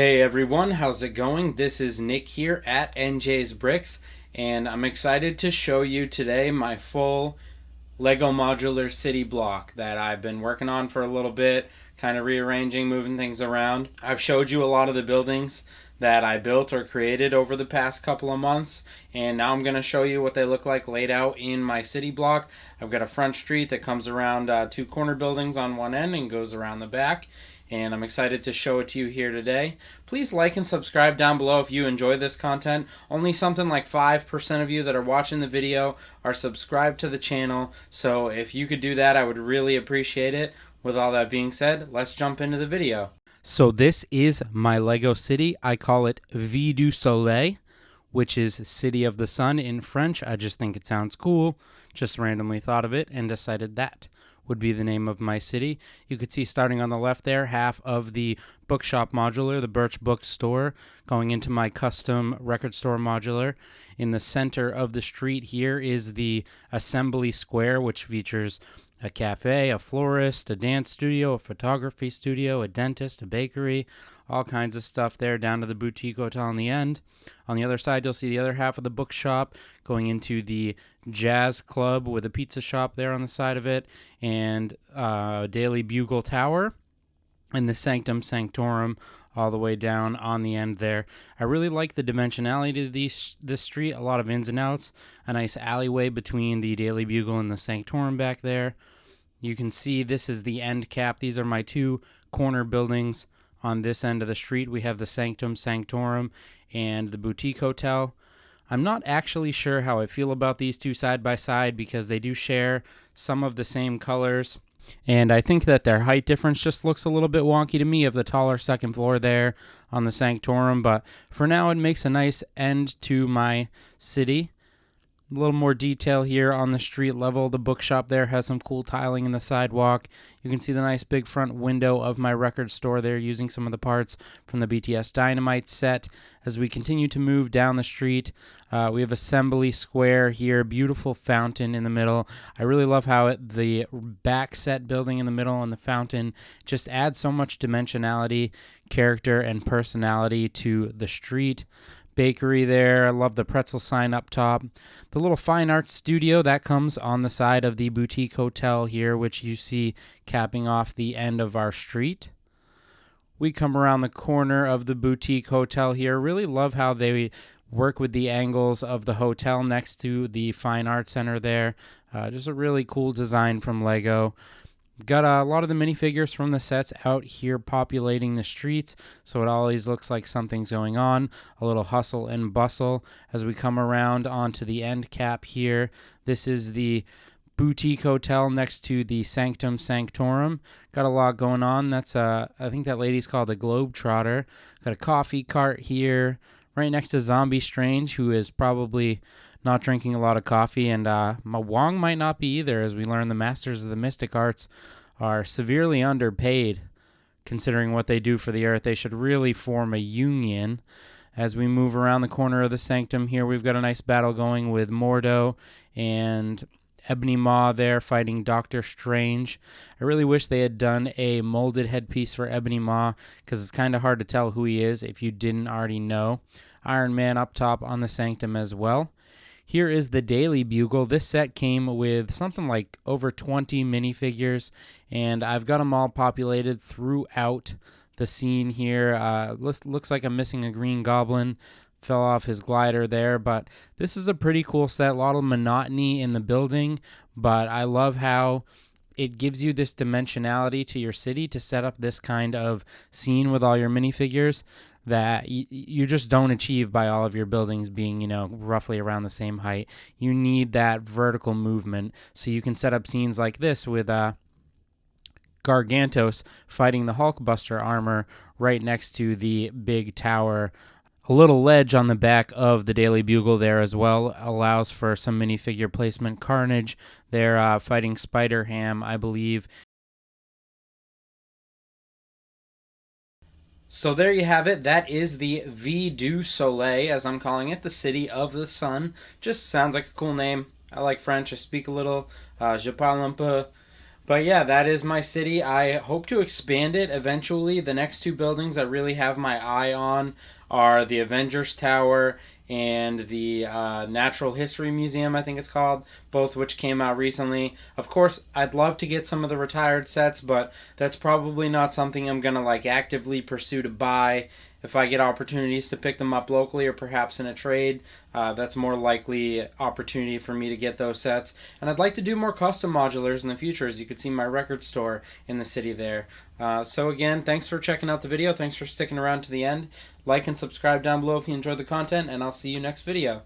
Hey everyone, how's it going? This is Nick here at NJ's Bricks, and I'm excited to show you today my full Lego modular city block that I've been working on for a little bit, kind of rearranging, moving things around. I've showed you a lot of the buildings that I built or created over the past couple of months, and now I'm going to show you what they look like laid out in my city block. I've got a front street that comes around two corner buildings on one end and goes around the back, and I'm excited to show it to you here today. Please like and subscribe down below if you enjoy this content. Only something like 5% of you that are watching the video are subscribed to the channel, so if you could do that, I would really appreciate it. With all that being said, let's jump into the video. So this is my Lego city. I call it Ville du Soleil, which is City of the Sun in French. I just think it sounds cool. Just randomly thought of it and decided that would be the name of my city. You could see starting on the left there, half of the bookshop modular, the Birch bookstore, going into my custom record store modular. In the center of the street here is the assembly square, which features a cafe, a florist, a dance studio, a photography studio, a dentist, a bakery, all kinds of stuff there, down to the boutique hotel on the end. On the other side, you'll see the other half of the bookshop going into the jazz club with a pizza shop there on the side of it, and Daily Bugle Tower, and the Sanctum Sanctorum all the way down on the end there. I really like the dimensionality of this street, a lot of ins and outs, a nice alleyway between the Daily Bugle and the Sanctorum back there. You can see this is the end cap. These are my two corner buildings on this end of the street. We have the Sanctum Sanctorum and the Boutique Hotel. I'm not actually sure how I feel about these two side by side because they do share some of the same colors. And I think that their height difference just looks a little bit wonky to me of the taller second floor there on the Sanctorum. But for now, it makes a nice end to my city. A little more detail here on the street level. The bookshop there has some cool tiling in the sidewalk. You can see the nice big front window of my record store there using some of the parts from the BTS Dynamite set. As we continue to move down the street, we have Assembly Square here. Beautiful fountain in the middle. I really love how the back set building in the middle and the fountain just adds so much dimensionality, character, and personality to the street. Bakery there. I love the pretzel sign up top. The little fine art studio that comes on the side of the boutique hotel here, which you see capping off the end of our street. We come around the corner of the boutique hotel here. Really love how they work with the angles of the hotel next to the fine art center there. Just a really cool design from Lego. Got a lot of the minifigures from the sets out here populating the streets, so it always looks like something's going on. A little hustle and bustle as we come around onto the end cap here. This is the boutique hotel next to the Sanctum Sanctorum. Got a lot going on. That's I think that lady's called a Globetrotter. Got a coffee cart here right next to Zombie Strange, who is probably not drinking a lot of coffee, and Wong might not be either, as we learn the Masters of the Mystic Arts are severely underpaid considering what they do for the Earth. They should really form a union. As we move around the corner of the Sanctum here, we've got a nice battle going with Mordo and Ebony Maw there fighting Doctor Strange. I really wish they had done a molded headpiece for Ebony Maw because it's kind of hard to tell who he is if you didn't already know. Iron Man up top on the Sanctum as well. Here is the Daily Bugle. This set came with something like over 20 minifigures, and I've got them all populated throughout the scene here. Looks like I'm missing a Green Goblin. Fell off his glider there, but this is a pretty cool set. A lot of monotony in the building, but I love how it gives you this dimensionality to your city to set up this kind of scene with all your minifigures that you just don't achieve by all of your buildings being, roughly around the same height. You need that vertical movement, so you can set up scenes like this with Gargantos fighting the Hulkbuster armor right next to the big tower. A little ledge on the back of the Daily Bugle there as well allows for some minifigure placement. Carnage there fighting Spider-Ham, I believe. So there you have it. That is the Ville du Soleil, as I'm calling it, the City of the Sun. Just sounds like a cool name. I like French. I speak a little. Je parle un peu. But yeah, that is my city. I hope to expand it eventually. The next two buildings I really have my eye on are the Avengers Tower and the Natural History Museum, I think it's called, both which came out recently. Of course, I'd love to get some of the retired sets, but that's probably not something I'm gonna like actively pursue to buy. If I get opportunities to pick them up locally or perhaps in a trade, that's more likely opportunity for me to get those sets. And I'd like to do more custom modulars in the future, as you could see my record store in the city there. So again, thanks for checking out the video. Thanks for sticking around to the end. Like and subscribe down below if you enjoyed the content, and I'll see you next video.